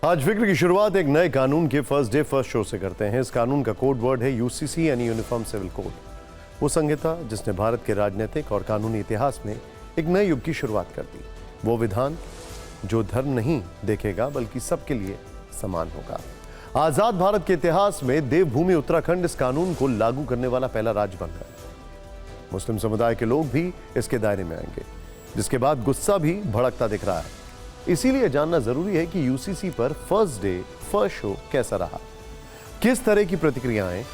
आज फिक्र की शुरुआत एक नए कानून के फर्स्ट डे फर्स्ट शो से करते हैं। इस कानून का कोड वर्ड है यूसीसी यानी यूनिफॉर्म सिविल कोड। वो संहिता जिसने भारत के राजनीतिक और कानूनी इतिहास में एक नए युग की शुरुआत कर दी। वो विधान जो धर्म नहीं देखेगा बल्कि सबके लिए समान होगा। आजाद भारत के इतिहास में देवभूमि उत्तराखंड इस कानून को लागू करने वाला पहला राज्य बन गया। मुस्लिम समुदाय के लोग भी इसके दायरे में आएंगे, जिसके बाद गुस्सा भी भड़कता दिख रहा है। इसीलिए जानना जरूरी है कि यूसीसी पर फर्स्ट डे फर्स्ट शो कैसा रहा, किस तरह की प्रतिक्रियाएं,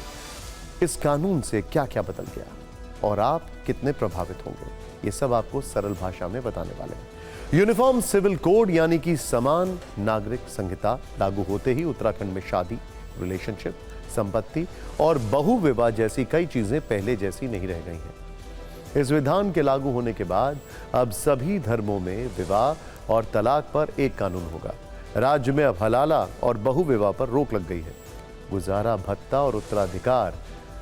इस कानून से क्या क्या बदल गया और आप कितने प्रभावित होंगे, ये सब आपको सरल भाषा में बताने वाले हैं। यूनिफॉर्म सिविल कोड यानी कि समान नागरिक संहिता लागू होते ही उत्तराखंड में शादी, रिलेशनशिप, संपत्ति और बहु विवाह जैसी कई चीजें पहले जैसी नहीं रह गई हैं। इस विधान के लागू होने के बाद अब सभी धर्मों में विवाह और तलाक पर एक कानून होगा। राज्य में अब हलाला और बहु विवाह पर रोक लग गई है। गुजारा भत्ता और उत्तराधिकार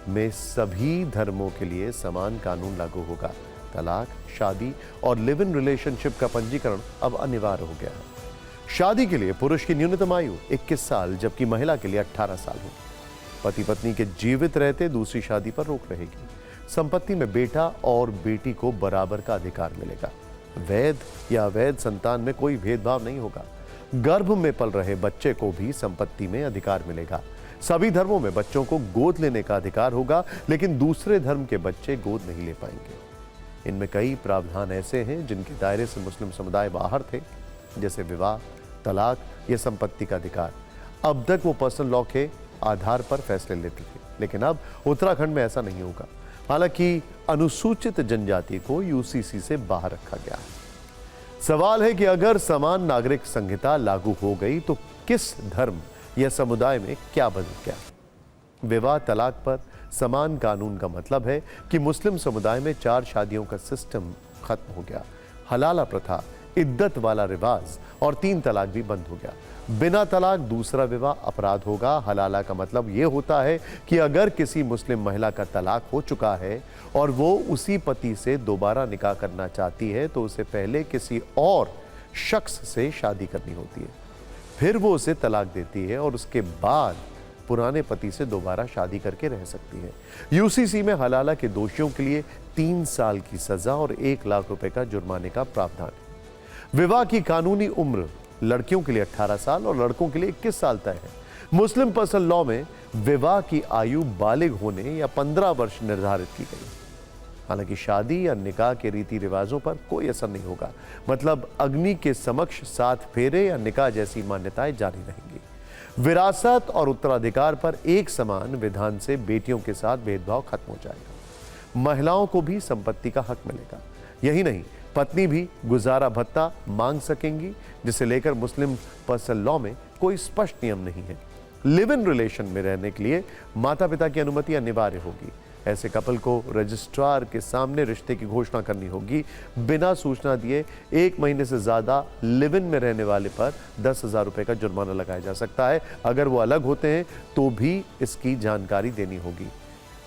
में सभी धर्मों के लिए समान कानून लागू होगा। तलाक, शादी और लिव इन रिलेशनशिप का पंजीकरण अब अनिवार्य हो गया है। शादी के लिए पुरुष की न्यूनतम आयु 21 साल जबकि महिला के लिए 18 साल हो। पति पत्नी के जीवित रहते दूसरी शादी पर रोक रहेगी। संपत्ति में बेटा और बेटी को बराबर का अधिकार मिलेगा। वैध या अवैध संतान में कोई भेदभाव नहीं होगा। गर्भ में पल रहे बच्चे को भी संपत्ति में अधिकार मिलेगा। सभी धर्मों में बच्चों को गोद लेने का अधिकार होगा, लेकिन दूसरे धर्म के बच्चे गोद नहीं ले पाएंगे। इनमें कई प्रावधान ऐसे हैं जिनके दायरे से मुस्लिम समुदाय बाहर थे, जैसे विवाह, तलाक या संपत्ति का अधिकार। अब तक वो पर्सनल लॉ के आधार पर फैसले लेते थे, लेकिन अब उत्तराखंड में ऐसा नहीं होगा। हालांकि अनुसूचित जनजाति को यूसीसी से बाहर रखा गया है। सवाल है कि अगर समान नागरिक संहिता लागू हो गई तो किस धर्म या समुदाय में क्या बदल गया। विवाह तलाक पर समान कानून का मतलब है कि मुस्लिम समुदाय में 4 शादियों का सिस्टम खत्म हो गया। हलाला प्रथा, इद्दत वाला रिवाज और 3 तलाक भी बंद हो गया। बिना तलाक दूसरा विवाह अपराध होगा। हलाला का मतलब यह होता है कि अगर किसी मुस्लिम महिला का तलाक हो चुका है और वो उसी पति से दोबारा निकाह करना चाहती है तो उसे पहले किसी और शख्स से शादी करनी होती है, फिर वो उसे तलाक देती है और उसके बाद पुराने पति से दोबारा शादी करके रह सकती है। यूसीसी में हलाला के दोषियों के लिए 3 साल की सजा और 1 लाख रुपए का जुर्माने का प्रावधान है। विवाह की कानूनी उम्र लड़कियों के लिए 18 साल और लड़कों के लिए 21 साल तय है। मुस्लिम पर्सनल लॉ में विवाह की आयु बालिग होने या 15 वर्ष निर्धारित की गई। हालांकि शादी या निकाह के रीति रिवाजों पर कोई असर नहीं होगा, मतलब अग्नि के समक्ष 7 फेरे या निकाह जैसी मान्यताएं जारी रहेंगी। विरासत और उत्तराधिकार पर एक समान विधान से बेटियों के साथ भेदभाव खत्म हो जाएगा। महिलाओं को भी संपत्ति का हक मिलेगा। यही नहीं, पत्नी भी गुजारा भत्ता मांग सकेंगी, जिसे लेकर मुस्लिम पर्सनल लॉ में कोई स्पष्ट नियम नहीं है। लिव इन रिलेशन में रहने के लिए माता पिता की अनुमति अनिवार्य होगी। ऐसे कपल को रजिस्ट्रार के सामने रिश्ते की घोषणा करनी होगी। बिना सूचना दिए 1 महीने से ज्यादा लिव इन में रहने वाले पर 10,000 रुपए का जुर्माना लगाया जा सकता है। अगर वो अलग होते हैं तो भी इसकी जानकारी देनी होगी।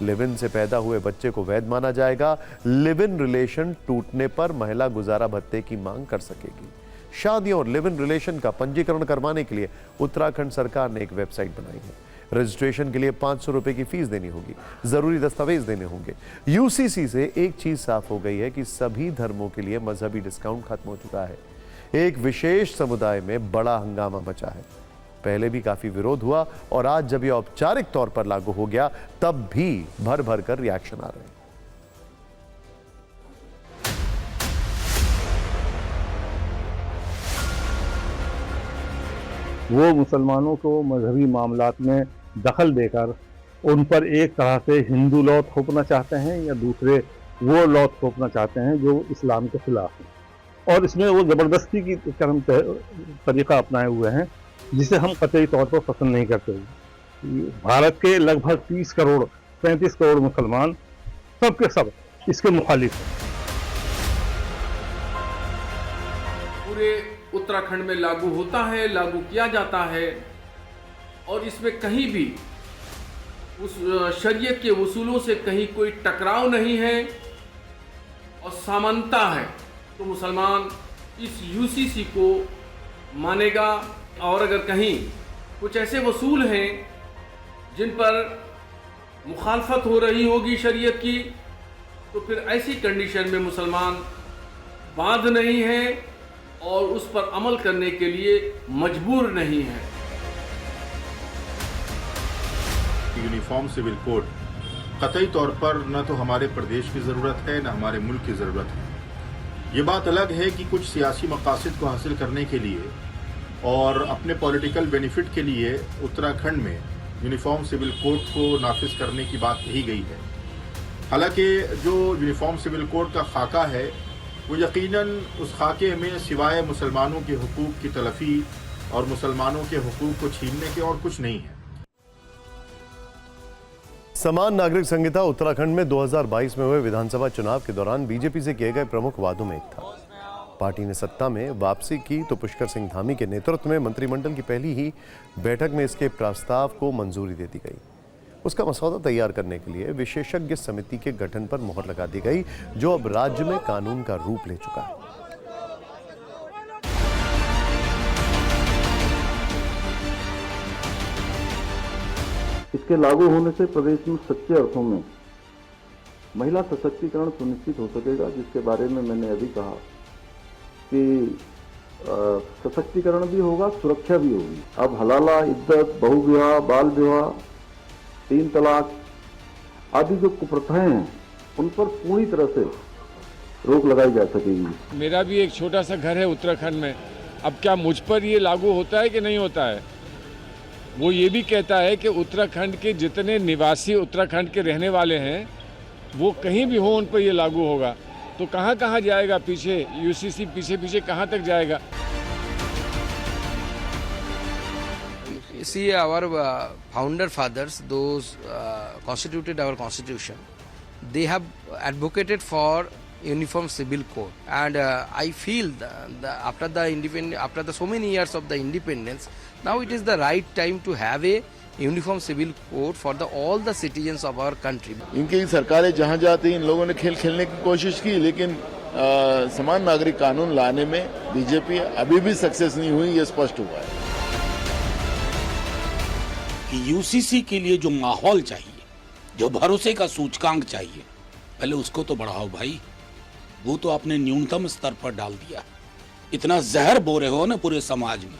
लिव इन से पैदा हुए बच्चे को वैध माना जाएगा। लिव इन रिलेशन टूटने पर महिला गुजारा भत्ते की मांग कर सकेगी। शादियों और लिव इन रिलेशन का पंजीकरण करवाने के लिए उत्तराखंड सरकार ने एक वेबसाइट बनाई है। रजिस्ट्रेशन के लिए 500 रुपए की फीस देनी होगी। जरूरी दस्तावेज देने होंगे। यूसीसी से एक चीज साफ हो गई है कि सभी धर्मों के लिए मजहबी डिस्काउंट खत्म हो चुका है। एक विशेष समुदाय में बड़ा हंगामा मचा है। पहले भी काफी विरोध हुआ और आज जब यह औपचारिक तौर पर लागू हो गया तब भी भर भर कर रिएक्शन आ रहे हैं। वो मुसलमानों को मजहबी मामलात में दखल देकर उन पर एक तरह से हिंदू लॉ थोपना चाहते हैं या दूसरे वो लॉ थोपना चाहते हैं जो इस्लाम के खिलाफ है। और इसमें वो ज़बरदस्ती की तरीका अपनाए हुए हैं जिसे हम कतई तौर पर पसंद नहीं करते। भारत के लगभग 35 करोड़ मुसलमान सब के सब इसके मुखालिफ हैं। पूरे उत्तराखंड में लागू होता है, लागू किया जाता है और इसमें कहीं भी उस शरीयत के उसूलों से कहीं कोई टकराव नहीं है और समानता है, तो मुसलमान इस यूसीसी को मानेगा और अगर कहीं कुछ ऐसे वसूल हैं जिन पर मुखालफत हो रही होगी शरीयत की, तो फिर ऐसी कंडीशन में मुसलमान बांध नहीं है और उस पर अमल करने के लिए मजबूर नहीं है। यूनिफॉर्म सिविल कोड कतई तौर पर न तो हमारे प्रदेश की ज़रूरत है न हमारे मुल्क की ज़रूरत है। ये बात अलग है कि कुछ सियासी मकासद को हासिल करने के लिए और अपने पॉलिटिकल बेनिफिट के लिए उत्तराखंड में यूनिफॉर्म सिविल कोड को नाफिज करने की बात कही गई है। हालांकि जो यूनिफॉर्म सिविल कोड का खाका है वो यकीनन उस खाके में सिवाय मुसलमानों के हुकूक की तलफी और मुसलमानों के हुकूक को छीनने के और कुछ नहीं है। समान नागरिक संहिता उत्तराखंड में 2022 में हुए विधानसभा चुनाव के दौरान बीजेपी से किए गए प्रमुख वादों में एक था। पार्टी ने सत्ता में वापसी की तो पुष्कर सिंह धामी के नेतृत्व में मंत्रिमंडल की पहली ही बैठक में इसके प्रस्ताव को मंजूरी दे दी गई। उसका मसौदा तैयार करने के लिए विशेषज्ञ समिति के गठन पर मुहर लगा दी गई, जो अब राज्य में कानून का रूप ले चुका है। इसके लागू होने से प्रदेश में सच्चे अर्थों में महिला सशक्तिकरण सुनिश्चित हो सकेगा, जिसके बारे में मैंने अभी कहा कि सशक्तिकरण भी होगा, सुरक्षा भी होगी। अब हलाला, इद्दत, बहु विवाह, बाल विवाह, 3 तलाक आदि जो कुप्रथाएं हैं उन पर पूरी तरह से रोक लगाई जा सकेगी। मेरा भी एक छोटा सा घर है उत्तराखंड में। अब क्या मुझ पर ये लागू होता है कि नहीं होता है? वो ये भी कहता है कि उत्तराखंड के जितने निवासी उत्तराखंड के रहने वाले हैं वो कहीं भी हो उन पर ये लागू होगा। तो कहाँ कहाँ जाएगा पीछे? यूसीसी पीछे पीछे कहाँ तक जाएगा? See, our founder fathers, those constituted our constitution, they have advocated for uniform civil code, and I feel after the so many years of the independence, now it is the right time to have a uniform civil code for all the citizens of our country. इनकी सरकारें जहां जाती इन लोगों ने खेल खेलने की कोशिश की, लेकिन समान नागरिक कानून लाने में बीजेपी अभी भी सक्सेस नहीं हुई, ये स्पष्ट हुआ है। कि यूसीसी के लिए जो माहौल चाहिए, जो भरोसे का सूचकांक चाहिए, पहले उसको तो बढ़ाओ भाई। वो तो आपने न्यूनतम स्तर पर डाल दिया। इतना जहर बो रहे हो ना पूरे समाज में,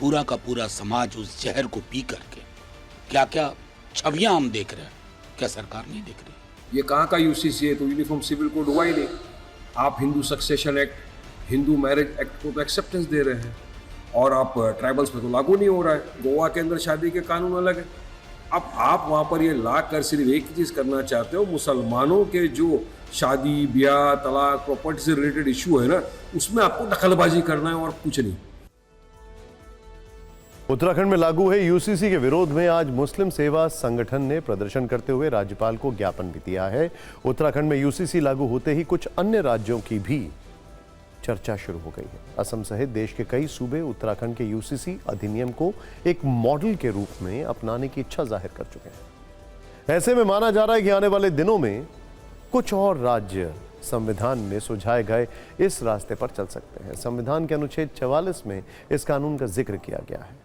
पूरा का पूरा समाज उस जहर को पी करके क्या क्या छवियां हम देख रहे हैं, क्या सरकार नहीं देख रही? ये कहाँ का यूसीसी है? तो यूनिफॉर्म सिविल कोड हुआ ही नहीं। आप Hindu succession act, Hindu marriage act को तो एक्सेप्टेंस दे रहे हैं और आप ट्राइबल्स पे तो लागू नहीं हो रहा है। गोवा के अंदर शादी के कानून अलग है। अब आप वहाँ पर ये ला कर सिर्फ एक ही चीज़ करना चाहते हो, मुसलमानों के जो शादी ब्याह तलाक प्रॉपर्टी से रिलेटेड इशू है ना, उसमें आपको दखलबाजी करना है और कुछ नहीं। उत्तराखंड में लागू है यूसीसी के विरोध में आज मुस्लिम सेवा संगठन ने प्रदर्शन करते हुए राज्यपाल को ज्ञापन भी दिया है। उत्तराखंड में यूसीसी लागू होते ही कुछ अन्य राज्यों की भी चर्चा शुरू हो गई है। असम सहित देश के कई सूबे उत्तराखंड के यूसीसी अधिनियम को एक मॉडल के रूप में अपनाने की इच्छा जाहिर कर चुके हैं। ऐसे में माना जा रहा है कि आने वाले दिनों में कुछ और राज्य संविधान में सुझाए गए इस रास्ते पर चल सकते हैं। संविधान के अनुच्छेद 44 में इस कानून का जिक्र किया गया है।